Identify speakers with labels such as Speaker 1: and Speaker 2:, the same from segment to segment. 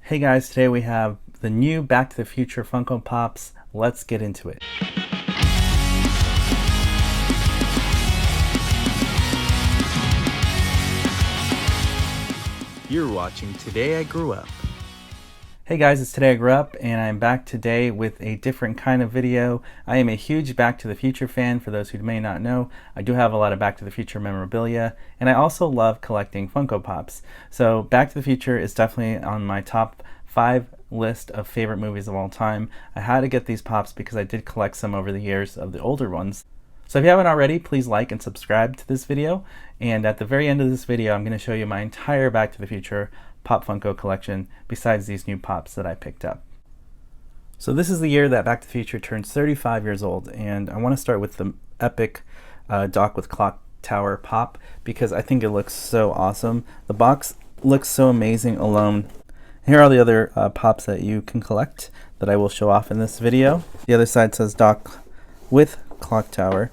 Speaker 1: Hey guys, today we have the new Back to the Future Funko Pops. Let's get into it.
Speaker 2: You're watching Today I Grew Up.
Speaker 1: Hey guys, it's Today I Grew Up, and I'm back today with a different kind of video. I am a huge Back to the Future fan. For those who may not know, I do have a lot of Back to the Future memorabilia, and I also love collecting Funko Pops. So Back to the Future is definitely on my top 5 list of favorite movies of all time. I had to get these Pops because I did collect some over the years of the older ones. So if you haven't already, please like and subscribe to this video. And at the very end of this video, I'm going to show you my entire Back to the Future Pop Funko collection, besides these new Pops that I picked up. So this is the year that Back to the Future turns 35 years old, and I want to start with the epic Doc with Clock Tower Pop because I think it looks so awesome. The box looks so amazing alone. Here are the other Pops that you can collect that I will show off in this video. The other side says Doc with Clock Tower,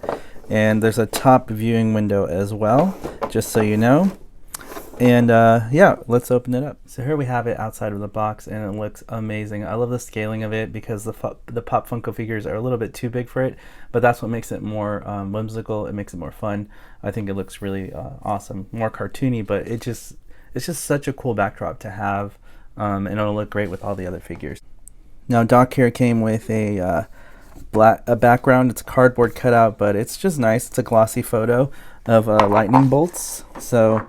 Speaker 1: and there's a top viewing window as well, just so you know. And yeah, let's open it up. So here we have it outside of the box, and it looks amazing. I love the scaling of it because the Pop Funko figures are a little bit too big for it, but that's what makes it more whimsical. It makes it more fun. I think it looks really awesome, more cartoony, but it's just such a cool backdrop to have, and it'll look great with all the other figures. Now Doc here came with a background. It's a cardboard cutout, but it's just nice. It's a glossy photo of lightning bolts. So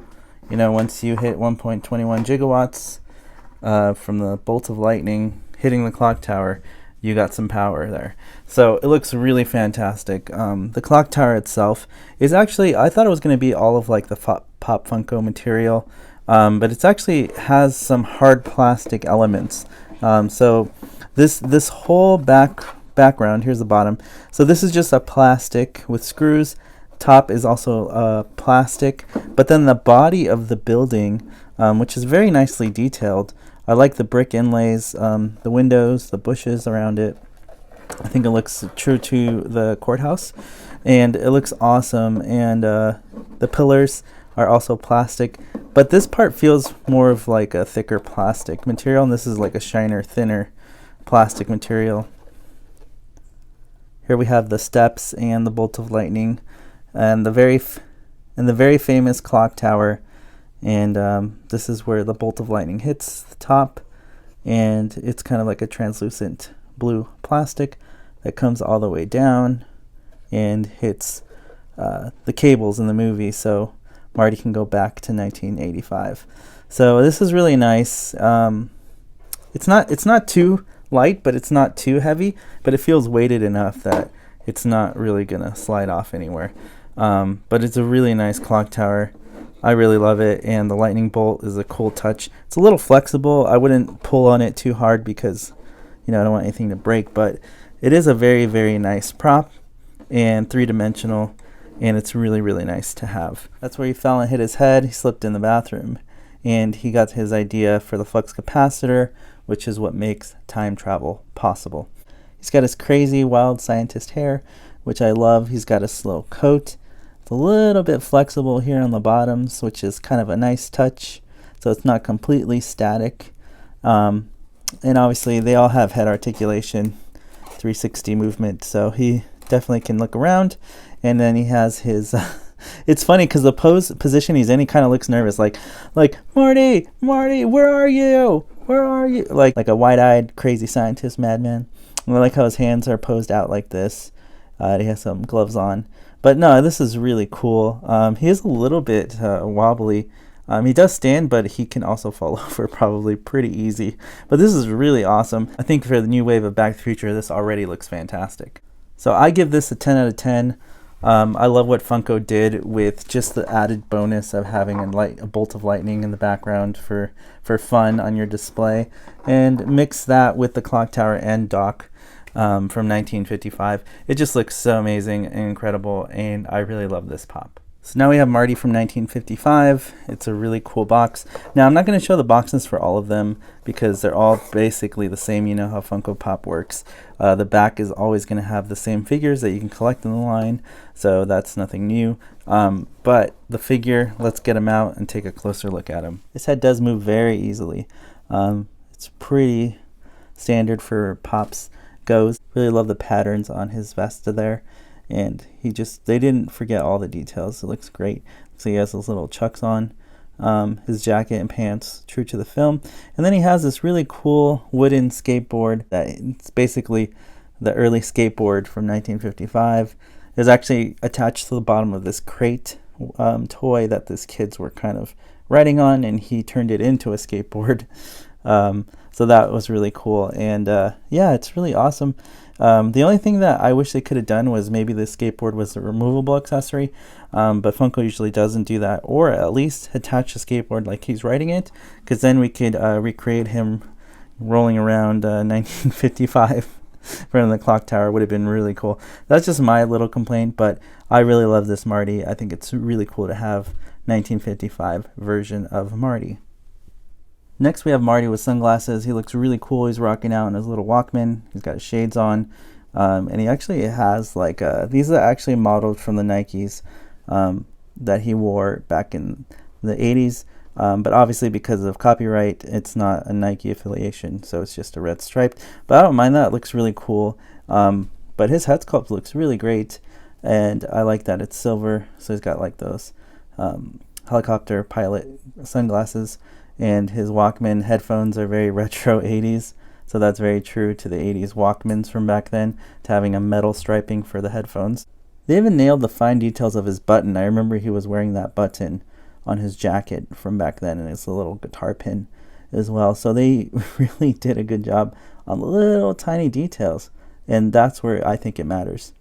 Speaker 1: you know, once you hit 1.21 gigawatts from the bolt of lightning hitting the clock tower, you got some power there. So it looks really fantastic. The clock tower itself is actually, I thought it was going to be all of like the Pop Funko material, but it's actually has some hard plastic elements. So this whole background, here's the bottom. So this is just a plastic with screws. Top is also plastic, but then the body of the building, which is very nicely detailed. I like the brick inlays, the windows, the bushes around it. I think it looks true to the courthouse, and it looks awesome. And the pillars are also plastic, but this part feels more of like a thicker plastic material, and this is like a shiner, thinner plastic material. Here we have the steps and the bolt of lightning, and the very famous clock tower, and this is where the bolt of lightning hits the top, and it's kind of like a translucent blue plastic that comes all the way down and hits the cables in the movie, so Marty can go back to 1985. So this is really nice. It's not too light, but it's not too heavy, but it feels weighted enough that it's not really gonna slide off anywhere. But it's a really nice clock tower. I really love it, and the lightning bolt is a cool touch. It's a little flexible. I wouldn't pull on it too hard because, you know, I don't want anything to break, but it is a very, very nice prop and three-dimensional, and it's really, really nice to have. That's where he fell and hit his head. He slipped in the bathroom, and he got his idea for the flux capacitor, which is what makes time travel possible. He's got his crazy, wild scientist hair, which I love. He's got a slow coat. It's a little bit flexible here on the bottoms, which is kind of a nice touch, so it's not completely static. And obviously they all have head articulation, 360 movement, so he definitely can look around. And then he has his it's funny because the position he's in, he kind of looks nervous, like Marty, where are you, like a wide-eyed crazy scientist madman. I like how his hands are posed out like this. He has some gloves on. But no, this is really cool. He is a little bit wobbly. He does stand, but he can also fall over probably pretty easy. But this is really awesome. I think for the new wave of Back to the Future, this already looks fantastic. So I give this a 10 out of 10. I love what Funko did with just the added bonus of having a bolt of lightning in the background for fun on your display. And mix that with the clock tower and Doc from 1955. It just looks so amazing and incredible, and I really love this pop. So now we have Marty from 1955. It's a really cool box. Now I'm not going to show the boxes for all of them because they're all basically the same. You know how Funko Pop works. The back is always going to have the same figures that you can collect in the line, so that's nothing new. But the figure, let's get him out and take a closer look at him. His head does move very easily. It's pretty standard for Pop's goes. Really love the patterns on his Vesta there. And they didn't forget all the details. It looks great. So he has those little chucks on, his jacket and pants, true to the film. And then he has this really cool wooden skateboard that it's basically the early skateboard from 1955. It was actually attached to the bottom of this crate toy that these kids were kind of riding on, and he turned it into a skateboard. So that was really cool. And yeah, it's really awesome. The only thing that I wish they could have done was maybe the skateboard was a removable accessory, but Funko usually doesn't do that, or at least attach the skateboard like he's riding it, because then we could recreate him rolling around 1955 in front of the clock tower. Would have been really cool. That's just my little complaint, but I really love this Marty. I think it's really cool to have 1955 version of Marty. Next we have Marty with sunglasses. He looks really cool. He's rocking out in his little Walkman. He's got his shades on. And he actually has like, these are actually modeled from the Nikes that he wore back in the 80s. But obviously because of copyright, it's not a Nike affiliation. So it's just a red stripe. But I don't mind that. It looks really cool. But his head sculpt looks really great. And I like that it's silver. So he's got like those helicopter pilot sunglasses. And his Walkman headphones are very retro 80s, so that's very true to the 80s Walkmans from back then, to having a metal striping for the headphones. They even nailed the fine details of his button. I remember he was wearing that button on his jacket from back then, and it's a little guitar pin as well. So they really did a good job on little tiny details, and that's where I think it matters.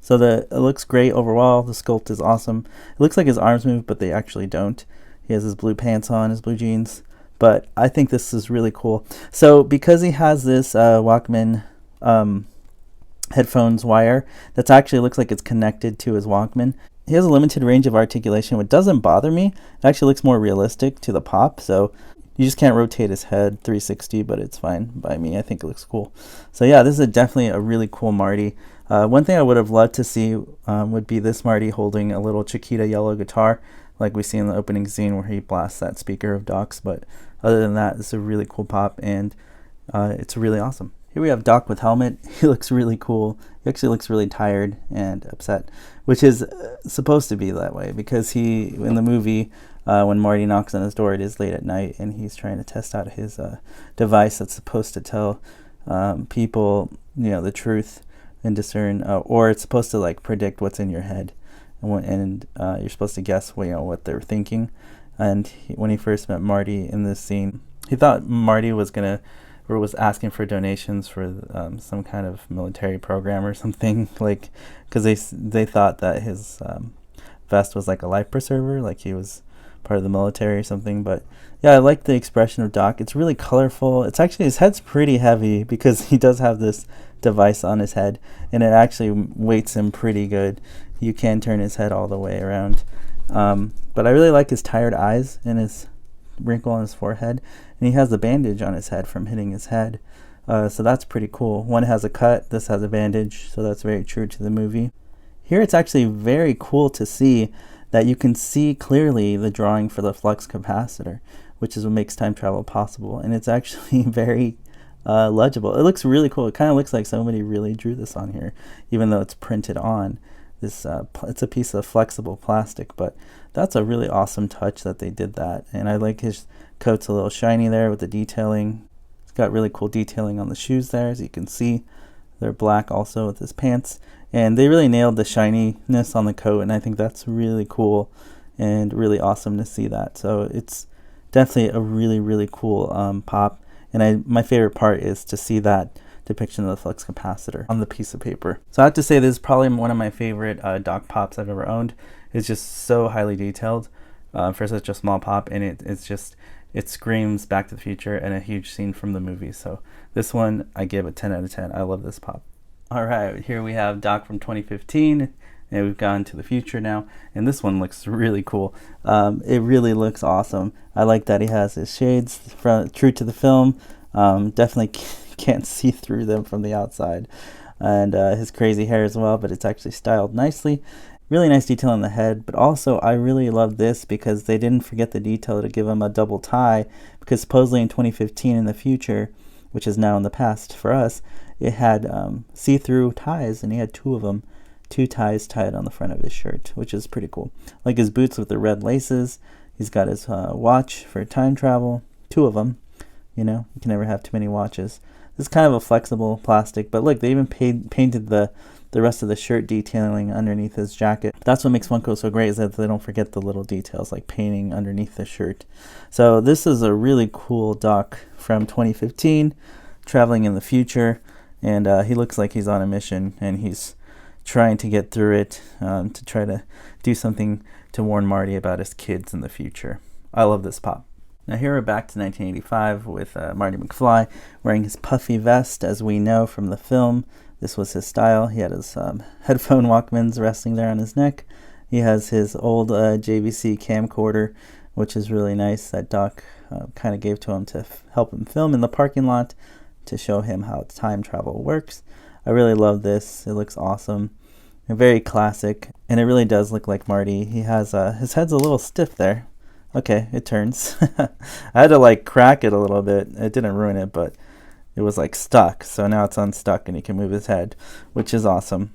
Speaker 1: So it looks great overall. The sculpt is awesome. It looks like his arms move, but they actually don't. He has his blue pants on, his blue jeans, but I think this is really cool. So because he has this Walkman headphones wire that's actually looks like it's connected to his Walkman, he has a limited range of articulation, which doesn't bother me. It actually looks more realistic to the Pop, so you just can't rotate his head 360, but it's fine by me. I think it looks cool. So yeah, this is definitely a really cool Marty. One thing I would have loved to see would be this Marty holding a little Chiquita yellow guitar, like we see in the opening scene where he blasts that speaker of Doc's. But other than that, it's a really cool Pop, and it's really awesome. Here we have Doc with helmet. He looks really cool. He actually looks really tired and upset, which is supposed to be that way, because in the movie, when Marty knocks on his door, it is late at night, and he's trying to test out his device that's supposed to tell people, the truth and discern, or it's supposed to like predict what's in your head. And you're supposed to guess what they're thinking. And when he first met Marty in this scene, he thought Marty was asking for donations for some kind of military program or something, like, because they thought that his vest was like a life preserver, like he was part of the military or something. But yeah, I like the expression of Doc. It's really colorful. It's actually, his head's pretty heavy because he does have this device on his head, and it actually weights him pretty good. You can turn his head all the way around. But I really like his tired eyes and his wrinkle on his forehead. And he has the bandage on his head from hitting his head. So that's pretty cool. One has a cut, this has a bandage, so that's very true to the movie. Here it's actually very cool to see that you can see clearly the drawing for the flux capacitor, which is what makes time travel possible. And it's actually very legible. It looks really cool. It kind of looks like somebody really drew this on here, even though it's printed on. It's a piece of flexible plastic, but that's a really awesome touch that they did that. And I like his coat's a little shiny there with the detailing. It's got really cool detailing on the shoes there, as you can see. They're black also with his pants, and they really nailed the shininess on the coat, and I think that's really cool and really awesome to see that. So it's definitely a really, really cool Pop, and my favorite part is to see that depiction of the flux capacitor on the piece of paper. So I have to say this is probably one of my favorite Doc Pops I've ever owned. It's just so highly detailed for such a small Pop, and it screams Back to the Future and a huge scene from the movie. So this one I give a 10 out of 10. I love this Pop. Alright, here we have Doc from 2015, and we've gone to the future now, and this one looks really cool. It really looks awesome. I like that he has his shades true to the film. Definitely can't see through them from the outside, and his crazy hair as well, but it's actually styled nicely. Really nice detail on the head, but also I really love this because they didn't forget the detail to give him a double tie, because supposedly in 2015 in the future, which is now in the past for us, it had see-through ties, and he had two of them, two ties tied on the front of his shirt, which is pretty cool. Like his boots with the red laces. He's got his watch for time travel, two of them. You know, you can never have too many watches. This is kind of a flexible plastic, but look, they even painted the rest of the shirt detailing underneath his jacket. That's what makes Funko so great, is that they don't forget the little details like painting underneath the shirt. So this is a really cool Doc from 2015, traveling in the future, and he looks like he's on a mission, and he's trying to get through it to try to do something to warn Marty about his kids in the future. I love this pop. Now here we're back to 1985 with Marty McFly wearing his puffy vest, as we know from the film. This was his style. He had his headphone Walkmans resting there on his neck. He has his old JVC camcorder, which is really nice, that Doc kind of gave to him to help him film in the parking lot to show him how time travel works. I really love this. It looks awesome. And very classic, and it really does look like Marty. He has his head's a little stiff there. Okay, it turns. I had to like crack it a little bit. It didn't ruin it, but it was like stuck. So now it's unstuck and he can move his head, which is awesome.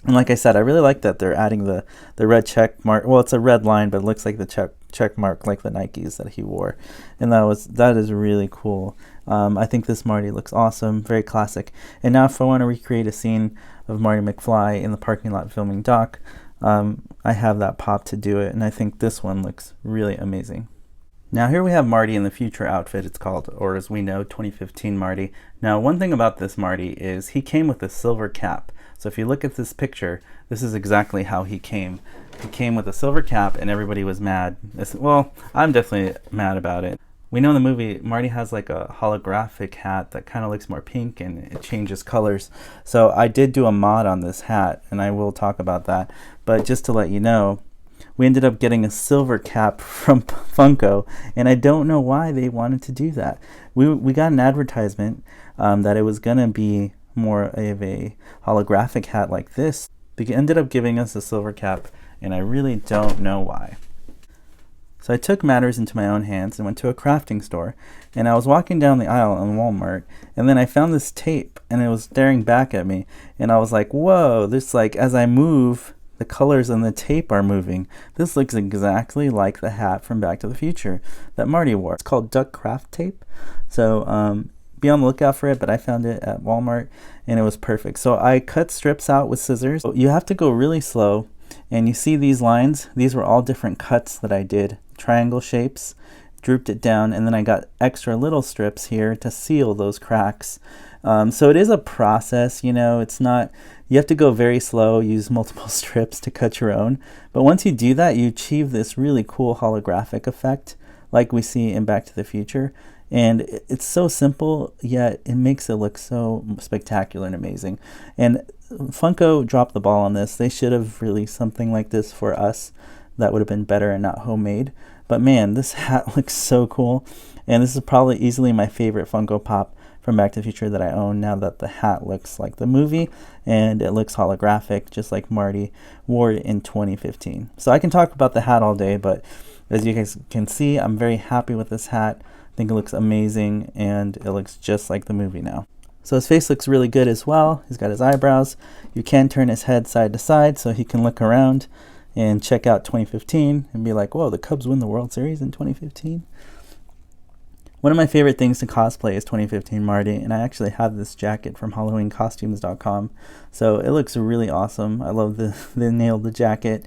Speaker 1: And like I said, I really like that they're adding the red check mark. Well, it's a red line, but it looks like the check mark like the Nikes that he wore. And that is really cool. I think this Marty looks awesome, very classic. And now if I want to recreate a scene of Marty McFly in the parking lot filming Doc, I have that pop to do it, and I think this one looks really amazing. Now here we have Marty in the future outfit. It's called, or as we know, 2015 Marty. Now one thing about this Marty is he came with a silver cap. So if you look at this picture, this is exactly how he came. He came with a silver cap, and everybody was mad. Well, I'm definitely mad about it. We know in the movie, Marty has like a holographic hat that kind of looks more pink and it changes colors. So I did do a mod on this hat, and I will talk about that. But just to let you know, we ended up getting a silver cap from Funko, and I don't know why they wanted to do that. We got an advertisement that it was going to be more of a holographic hat like this. They ended up giving us a silver cap, and I really don't know why. So I took matters into my own hands and went to a crafting store, and I was walking down the aisle in Walmart, and then I found this tape, and it was staring back at me, and I was like, whoa, this, like, as I move, the colors on the tape are moving. This looks exactly like the hat from Back to the Future that Marty wore. It's called Duck Craft Tape, so be on the lookout for it, but I found it at Walmart, and it was perfect. So I cut strips out with scissors. You have to go really slow, and you see these lines? These were all different cuts that I did. Triangle shapes, drooped it down, and then I got extra little strips here to seal those cracks. So it is a process, you know, it's not, you have to go very slow, use multiple strips to cut your own. But once you do that, you achieve this really cool holographic effect like we see in Back to the Future. And it's so simple, yet it makes it look so spectacular and amazing. And Funko dropped the ball on this. They should have released something like this for us. That would have been better and not homemade. But man, this hat looks so cool. And this is probably easily my favorite Funko Pop from Back to the Future that I own, now that the hat looks like the movie and it looks holographic, just like Marty wore it in 2015. So I can talk about the hat all day, but as you guys can see, I'm very happy with this hat. I think it looks amazing, and it looks just like the movie now. So his face looks really good as well. He's got his eyebrows. You can turn his head side to side so he can look around and check out 2015 and be like, whoa, the Cubs win the World Series in 2015? One of my favorite things to cosplay is 2015 Marty, and I actually have this jacket from HalloweenCostumes.com, so it looks really awesome. I love the nailed the jacket.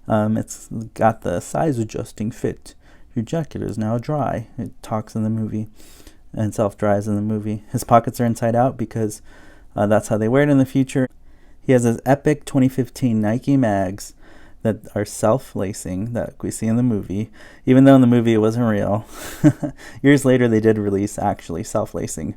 Speaker 1: It's got the size adjusting fit. Your jacket is now dry. It talks in the movie and self-dries in the movie. His pockets are inside out because that's how they wear it in the future. He has his epic 2015 Nike mags that are self-lacing that we see in the movie, even though in the movie it wasn't real. Years later they did release actually self-lacing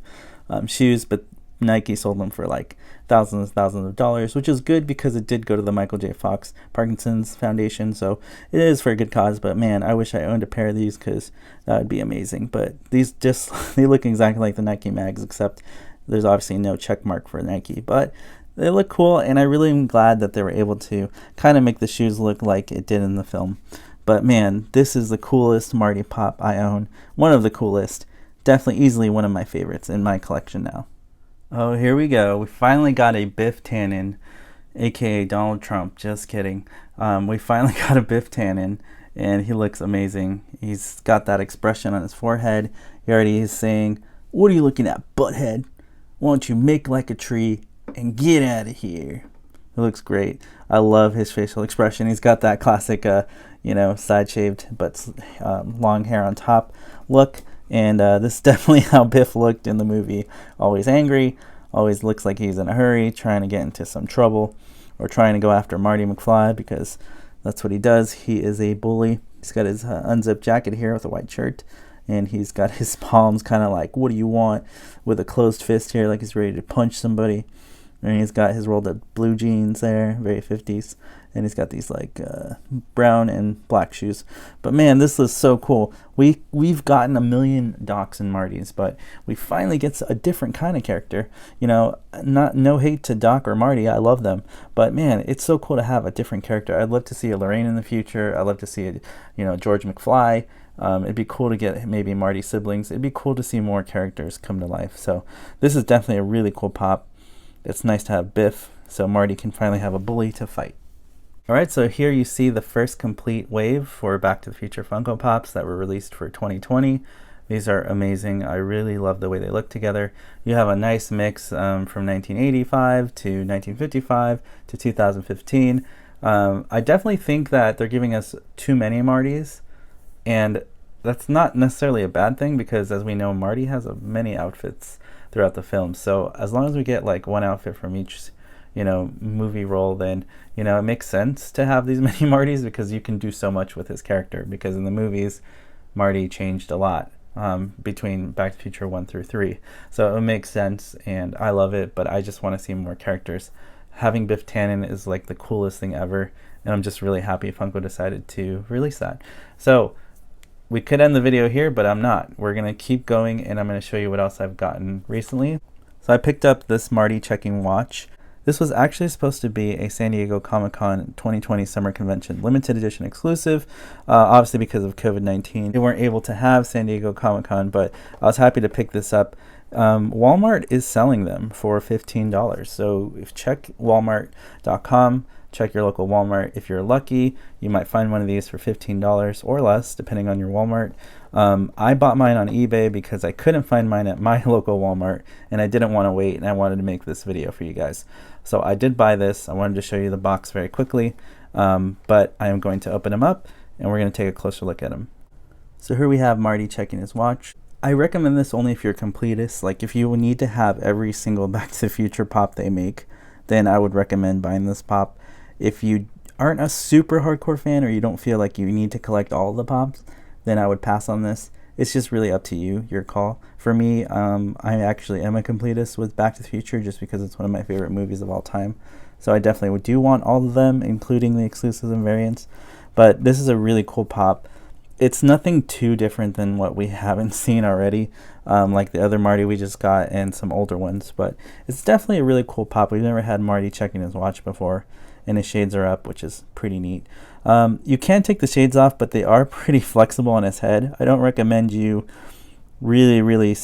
Speaker 1: shoes, but Nike sold them for like thousands of dollars, which is good because it did go to the Michael J. Fox Parkinson's Foundation, so it is for a good cause. But man, I wish I owned a pair of these because that would be amazing. But these just, they look exactly like the Nike mags, except there's obviously no check mark for Nike, but they look cool, and I really am glad that they were able to kind of make the shoes look like it did in the film. But man, this is the coolest Marty Pop I own. One of the coolest. Definitely easily one of my favorites in my collection now. Oh, here we go. We finally got a Biff Tannen, aka Donald Trump. Just kidding. We finally got a Biff Tannen, and he looks amazing. He's got that expression on his forehead. He already is saying, "What are you looking at, butthead? Why don't you make like a tree and get out of here?" It looks great. I love his facial expression. He's got that classic, side shaved but long hair on top look. And this is definitely how Biff looked in the movie. Always angry, always looks like he's in a hurry, trying to get into some trouble, or trying to go after Marty McFly, because that's what he does. He is a bully. He's got his unzipped jacket here with a white shirt, and he's got his palms kind of like, "What do you want?" with a closed fist here, like he's ready to punch somebody. And he's got his rolled up blue jeans there, very 50s. And he's got these like brown and black shoes. But man, this is so cool. We've gotten a million Docs and Martys, but we finally get a different kind of character. No hate to Doc or Marty, I love them. But man, it's so cool to have a different character. I'd love to see a Lorraine in the future. I'd love to see George McFly. It'd be cool to get maybe Marty's siblings. It'd be cool to see more characters come to life. So this is definitely a really cool pop. It's nice to have Biff, so Marty can finally have a bully to fight. Alright, so here you see the first complete wave for Back to the Future Funko Pops that were released for 2020. These are amazing. I really love the way they look together. You have a nice mix from 1985 to 1955 to 2015. I definitely think that they're giving us too many Martys, and that's not necessarily a bad thing, because as we know, Marty has many outfits throughout the film. So as long as we get like one outfit from each movie role, then it makes sense to have these many Martys, because you can do so much with his character. Because in the movies, Marty changed a lot between Back to the Future 1 through 3, so it makes sense, and I love it. But I just want to see more characters. Having Biff Tannen is like the coolest thing ever, and I'm just really happy Funko decided to release that. So we could end the video here, but I'm not. We're going to keep going, and I'm going to show you what else I've gotten recently. So I picked up this Marty checking watch. This was actually supposed to be a San Diego Comic-Con 2020 Summer Convention limited edition exclusive. Obviously, because of COVID-19, they weren't able to have San Diego Comic-Con, but I was happy to pick this up. Walmart is selling them for $15. So check walmart.com. Check your local Walmart. If you're lucky, you might find one of these for $15 or less, depending on your Walmart. I bought mine on eBay because I couldn't find mine at my local Walmart, and I didn't want to wait, and I wanted to make this video for you guys. So I did buy this. I wanted to show you the box very quickly, but I am going to open them up, and we're going to take a closer look at them. So here we have Marty checking his watch. I recommend this only if you're a completist. Like if you need to have every single Back to the Future pop they make, then I would recommend buying this pop. If you aren't a super hardcore fan, or you don't feel like you need to collect all of the pops, then I would pass on this. It's just really up to you, your call. For me, I actually am a completist with Back to the Future, just because it's one of my favorite movies of all time. So I definitely do want all of them, including the exclusives and variants. But this is a really cool pop. It's nothing too different than what we haven't seen already, like the other Marty we just got and some older ones. But it's definitely a really cool pop. We've never had Marty checking his watch before, and his shades are up, which is pretty neat. You can take the shades off, but they are pretty flexible on his head. I don't recommend you really,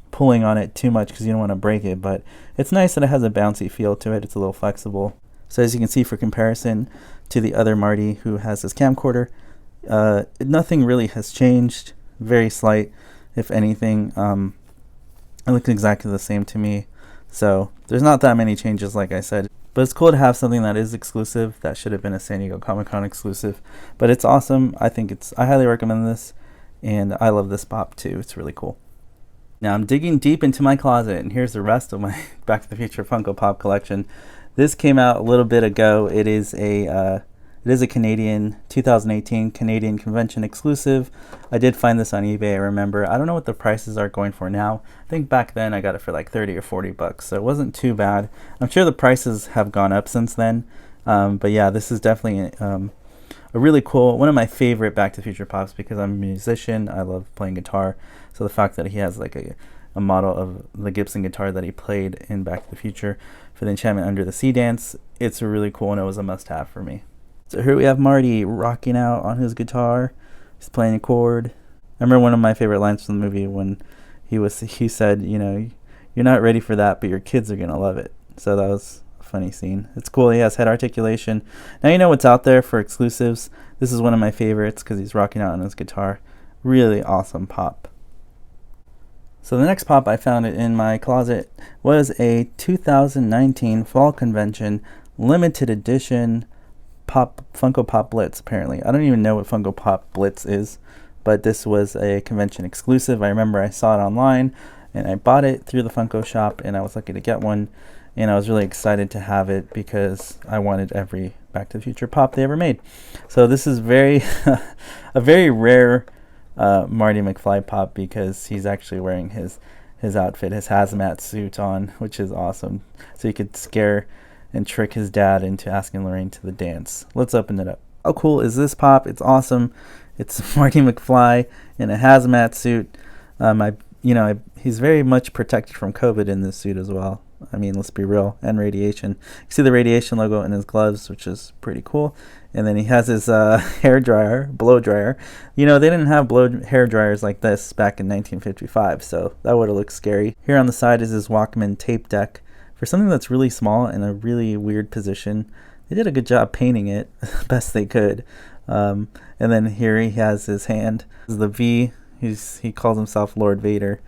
Speaker 1: pulling on it too much, because you don't want to break it. But it's nice that it has a bouncy feel to it. It's a little flexible. So as you can see, for comparison to the other Marty who has his camcorder, nothing really has changed. Very slight, if anything. It looks exactly the same to me. So there's not that many changes, like I said. But it's cool to have something that is exclusive. That should have been a San Diego Comic-Con exclusive. But it's awesome. I highly recommend this. And I love this pop too. It's really cool. Now I'm digging deep into my closet, and here's the rest of my Back to the Future Funko Pop collection. This came out a little bit ago. It is a Canadian 2018 Canadian convention exclusive. I did find this on eBay, I remember. I don't know what the prices are going for now. I think back then I got it for like 30 or 40 bucks, so it wasn't too bad. I'm sure the prices have gone up since then. But yeah, this is definitely a really cool, one of my favorite Back to the Future pops, because I'm a musician. I love playing guitar. So the fact that he has like a a model of the Gibson guitar that he played in Back to the Future for the Enchantment Under the Sea dance. It's really cool, and it was a must-have for me. So here we have Marty rocking out on his guitar. He's playing a chord. I remember one of my favorite lines from the movie when he said, you know, you're not ready for that, but your kids are going to love it. So that was a funny scene. It's cool. He has head articulation. Now you know what's out there for exclusives. This is one of my favorites because he's rocking out on his guitar. Really awesome pop. So the next pop I found it in my closet was a 2019 Fall Convention limited edition Funko Pop Blitz, apparently. I don't even know what Funko Pop Blitz is, but this was a convention exclusive. I remember I saw it online, and I bought it through the Funko shop, and I was lucky to get one, and I was really excited to have it because I wanted every Back to the Future pop they ever made. So this is a very rare Marty McFly pop because he's actually wearing his outfit, his hazmat suit on, which is awesome. So he could scare and trick his dad into asking Lorraine to the dance. Let's open it up. How cool is this pop? It's awesome. It's Marty McFly in a hazmat suit. He's very much protected from COVID in this suit as well. I mean, let's be real, and radiation. You see the radiation logo in his gloves, which is pretty cool. And then he has his hair dryer, blow dryer. You know, they didn't have hair dryers like this back in 1955, so that would have looked scary. Here on the side is his Walkman tape deck. For something that's really small in a really weird position, they did a good job painting it best they could. And then here he has his hand. This is the V. He calls himself Lord Vader,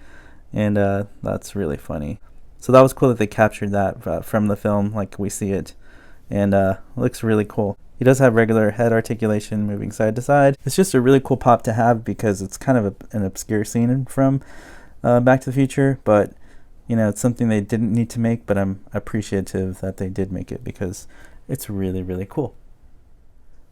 Speaker 1: and that's really funny. So that was cool that they captured that from the film like we see it, and looks really cool. He does have regular head articulation, moving side to side. It's just a really cool pop to have because it's kind of an obscure scene from Back to the Future, but you know, it's something they didn't need to make, but I'm appreciative that they did make it because it's really, really cool.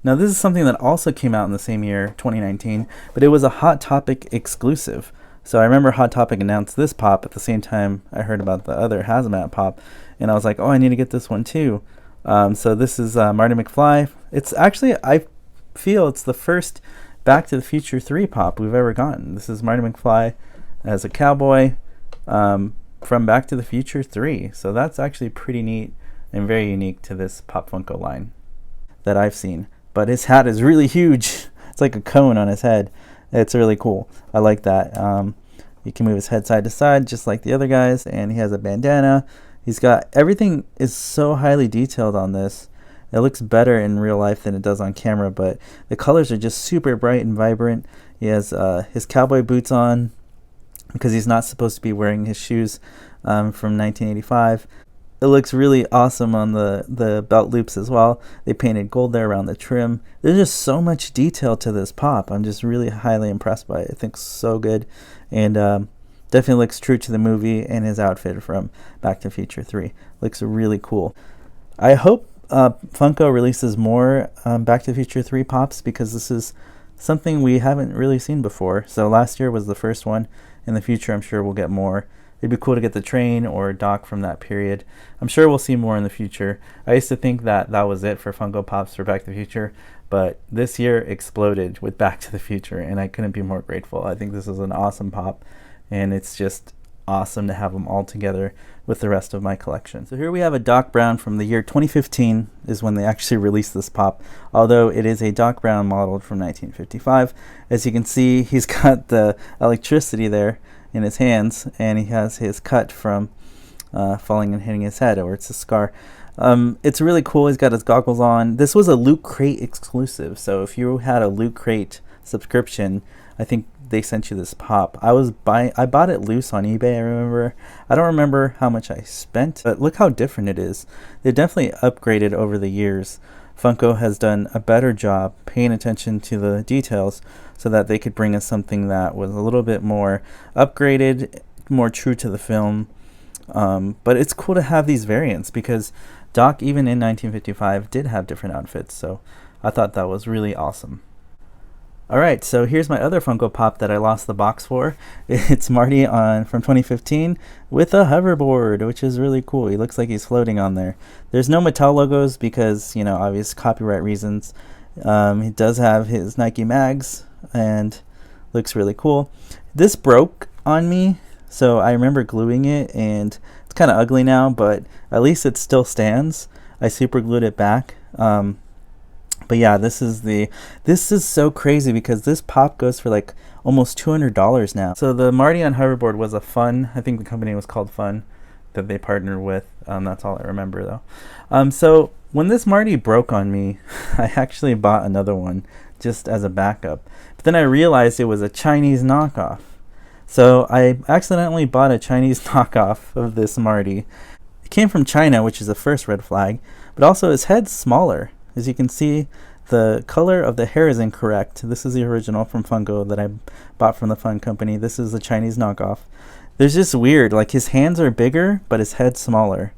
Speaker 1: Now, this is something that also came out in the same year, 2019, but it was a Hot Topic exclusive. So I remember Hot Topic announced this pop at the same time I heard about the other Hazmat pop, and I was like, oh, I need to get this one too. So this is Marty McFly. It's actually, I feel it's the first Back to the Future 3 pop we've ever gotten. This is Marty McFly as a cowboy from Back to the Future 3. So that's actually pretty neat and very unique to this Pop Funko line that I've seen. But his hat is really huge. It's like a cone on his head. It's really cool. I like that. He can move his head side to side just like the other guys, and he has a bandana. He's got everything is so highly detailed on this. It looks better in real life than it does on camera, but the colors are just super bright and vibrant. He has his cowboy boots on because he's not supposed to be wearing his shoes from 1985. It looks really awesome on the belt loops as well. They painted gold there around the trim. There's just so much detail to this pop. I'm just really highly impressed by it. I think it's so good, and definitely looks true to the movie and his outfit from Back to the Future 3. Looks really cool. I hope Funko releases more Back to the Future 3 pops because this is something we haven't really seen before. So last year was the first one. In the future, I'm sure we'll get more. It'd be cool to get the train or Doc from that period. I'm sure we'll see more in the future. I used to think that was it for Funko Pops for Back to the Future, but this year exploded with Back to the Future, and I couldn't be more grateful. I think this is an awesome pop, and it's just awesome to have them all together with the rest of my collection. So here we have a Doc Brown from the year 2015 is when they actually released this pop, although it is a Doc Brown modeled from 1955. As you can see, he's got the electricity there in his hands, and he has his cut from falling and hitting his head, or it's a scar. It's really cool. He's got his goggles on. This was a Loot Crate exclusive, so if you had a Loot Crate subscription, I think they sent you this pop. I bought it loose on eBay, I remember. I don't remember how much I spent, but look how different it is. They definitely upgraded over the years. Funko has done a better job paying attention to the details so that they could bring us something that was a little bit more upgraded, more true to the film. But it's cool to have these variants because Doc, even in 1955, did have different outfits. So I thought that was really awesome. Alright, so here's my other Funko Pop that I lost the box for. It's Marty from 2015 with a hoverboard, which is really cool. He looks like he's floating on there. There's no Mattel logos because, you know, obvious copyright reasons. He does have his Nike mags and looks really cool. This broke on me So I remember gluing it, and it's kind of ugly now, but at least it still stands. I super glued it back. But yeah, this is so crazy because this pop goes for like almost $200 now. So the Marty on Hoverboard was a Fun, I think the company was called Fun, that they partnered with. That's all I remember though. So when this Marty broke on me, I actually bought another one just as a backup. But then I realized it was a Chinese knockoff. So I accidentally bought a Chinese knockoff of this Marty. It came from China, which is the first red flag, but also his head's smaller. As you can see, the color of the hair is incorrect. This is the original from Funko that I bought from the Fun Company. This is the Chinese knockoff. There's just weird, like his hands are bigger, but his head's smaller.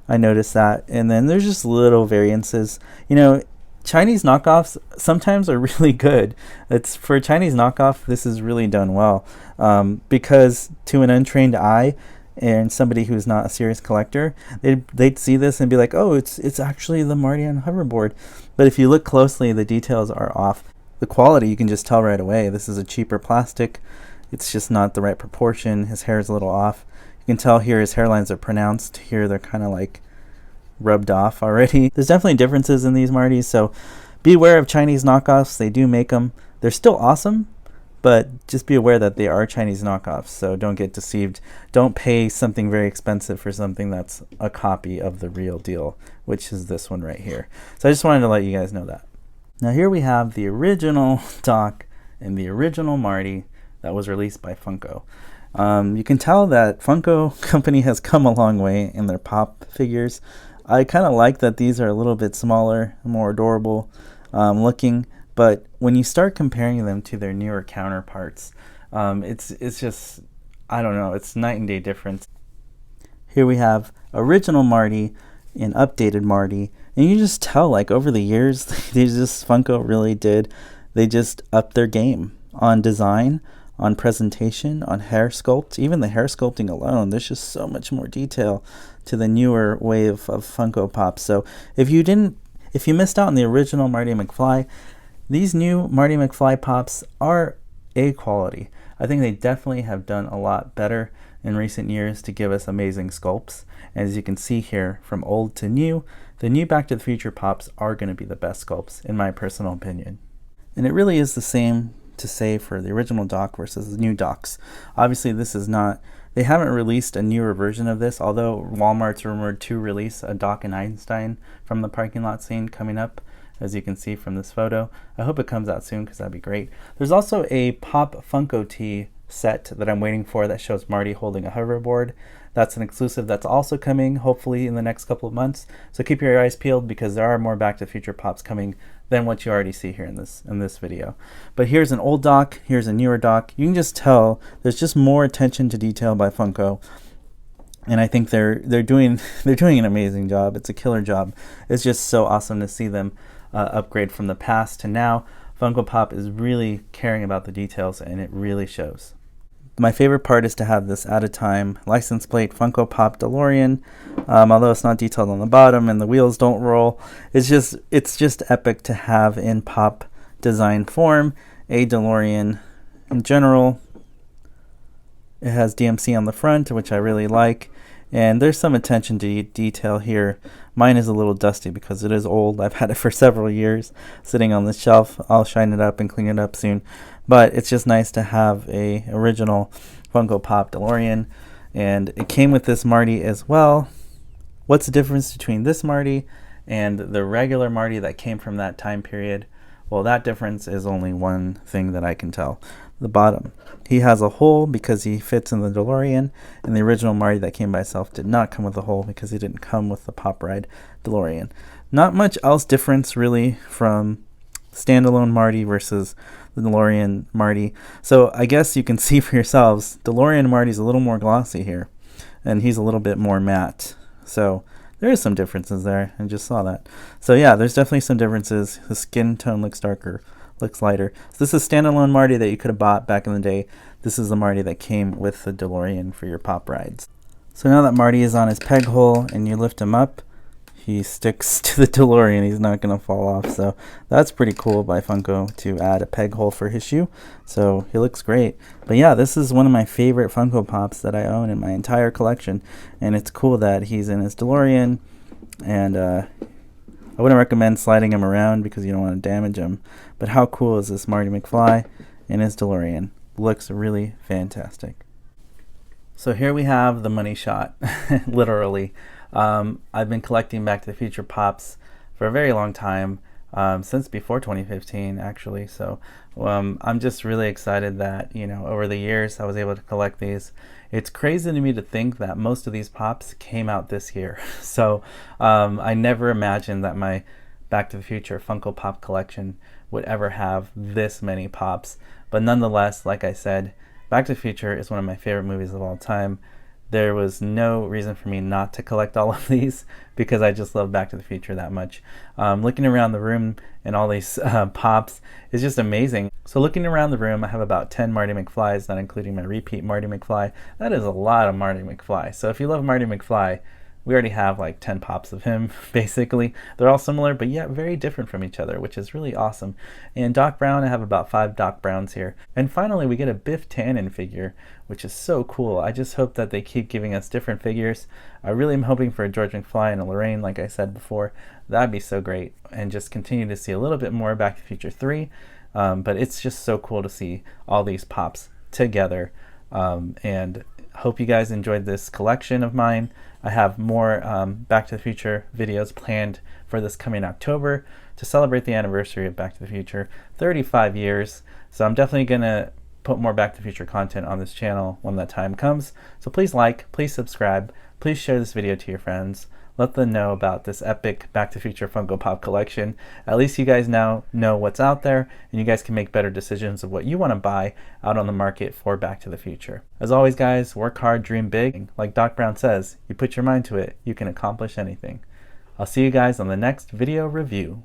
Speaker 1: I noticed that. And then there's just little variances. You know, Chinese knockoffs sometimes are really good. It's for a Chinese knockoff, this is really done well. Because to an untrained eye, and somebody who's not a serious collector, they'd see this and be like, oh, it's actually the Marty on Hoverboard. But if you look closely, the details are off. The quality, you can just tell right away. This is a cheaper plastic. It's just not the right proportion. His hair is a little off. You can tell here his hairlines are pronounced. Here they're kind of like rubbed off already. There's definitely differences in these Martys, so be aware of Chinese knockoffs. They do make them. They're still awesome, but just be aware that they are Chinese knockoffs, so don't get deceived. Don't pay something very expensive for something that's a copy of the real deal, which is this one right here. So I just wanted to let you guys know that. Now here we have the original Doc and the original Marty that was released by Funko. You can tell that Funko company has come a long way in their pop figures. I kind of like that these are a little bit smaller, more adorable looking. But when you start comparing them to their newer counterparts, it's just, I don't know, it's night and day difference. Here we have original Marty and updated Marty, and you just tell, like, over the years, Funko really did, they just upped their game on design, on presentation, on hair sculpt. Even the hair sculpting alone, there's just so much more detail to the newer wave of Funko Pops. So if you missed out on the original Marty McFly, these new Marty McFly Pops are A quality. I think they definitely have done a lot better in recent years to give us amazing sculpts. And as you can see here, from old to new, the new Back to the Future Pops are going to be the best sculpts, in my personal opinion. And it really is the same to say for the original Doc versus the new Docs. Obviously, this is not, they haven't released a newer version of this, although Walmart's rumored to release a Doc and Einstein from the parking lot scene coming up, as you can see from this photo. I hope it comes out soon because that'd be great. There's also a Pop Funko Tee set that I'm waiting for that shows Marty holding a hoverboard. That's an exclusive that's also coming hopefully in the next couple of months. So keep your eyes peeled because there are more Back to the Future Pops coming than what you already see here in this video. But here's an old Doc, here's a newer Doc. You can just tell there's just more attention to detail by Funko. And I think they're doing an amazing job. It's a killer job. It's just so awesome to see them upgrade from the past to now. Funko Pop is really caring about the details, and it really shows. My favorite part is to have this at a time license plate Funko Pop Delorean. Although it's not detailed on the bottom and the wheels don't roll, it's just epic to have in pop design form a DeLorean. In general, it has DMC on the front, which I really like. And there's some attention to detail here. Mine is a little dusty because it is old. I've had it for several years sitting on the shelf. I'll shine it up and clean it up soon. But it's just nice to have a original Funko Pop DeLorean. And it came with this Marty as well. What's the difference between this Marty and the regular Marty that came from that time period? Well, that difference is only one thing that I can tell. The bottom. He has a hole because he fits in the DeLorean, and the original Marty that came by itself did not come with a hole because he didn't come with the Pop Ride DeLorean. Not much else difference really from standalone Marty versus the DeLorean Marty. So I guess you can see for yourselves, DeLorean Marty's a little more glossy here, and he's a little bit more matte. So there is some differences there. I just saw that. So yeah, there's definitely some differences. His skin tone looks darker, looks lighter. So this is standalone Marty that you could have bought back in the day. This is the Marty that came with the DeLorean for your pop rides. So now that Marty is on his peg hole and you lift him up, he sticks to the DeLorean. He's not going to fall off. So that's pretty cool by Funko to add a peg hole for his shoe. So he looks great. But yeah, this is one of my favorite Funko Pops that I own in my entire collection. And it's cool that he's in his DeLorean. And I wouldn't recommend sliding him around because you don't want to damage him. But how cool is this Marty McFly in his DeLorean? Looks really fantastic. So here we have the money shot, literally. I've been collecting Back to the Future Pops for a very long time, since before 2015 actually. So I'm just really excited that, you know, over the years I was able to collect these. It's crazy to me to think that most of these Pops came out this year. So I never imagined that my Back to the Future Funko Pop collection would ever have this many Pops. But nonetheless, like I said, Back to the Future is one of my favorite movies of all time. There was no reason for me not to collect all of these because I just love Back to the Future that much. Looking around the room and all these Pops is just amazing. So looking around the room, I have about 10 Marty McFlys, not including my repeat Marty McFly. That is a lot of Marty McFly. So if you love Marty McFly, we already have like 10 Pops of him, basically. They're all similar, but yet very different from each other, which is really awesome. And Doc Brown, I have about 5 Doc Browns here. And finally, we get a Biff Tannen figure, which is so cool. I just hope that they keep giving us different figures. I really am hoping for a George McFly and a Lorraine, like I said before. That'd be so great. And just continue to see a little bit more Back to the Future 3. But it's just so cool to see all these Pops together. And hope you guys enjoyed this collection of mine. I have more Back to the Future videos planned for this coming October to celebrate the anniversary of Back to the Future, 35 years. So I'm definitely going to put more Back to the Future content on this channel when that time comes. So please like, please subscribe, please share this video to your friends. Let them know about this epic Back to the Future Funko Pop collection. At least you guys now know what's out there, and you guys can make better decisions of what you want to buy out on the market for Back to the Future. As always, guys, work hard, dream big. Like Doc Brown says, you put your mind to it, you can accomplish anything. I'll see you guys on the next video review.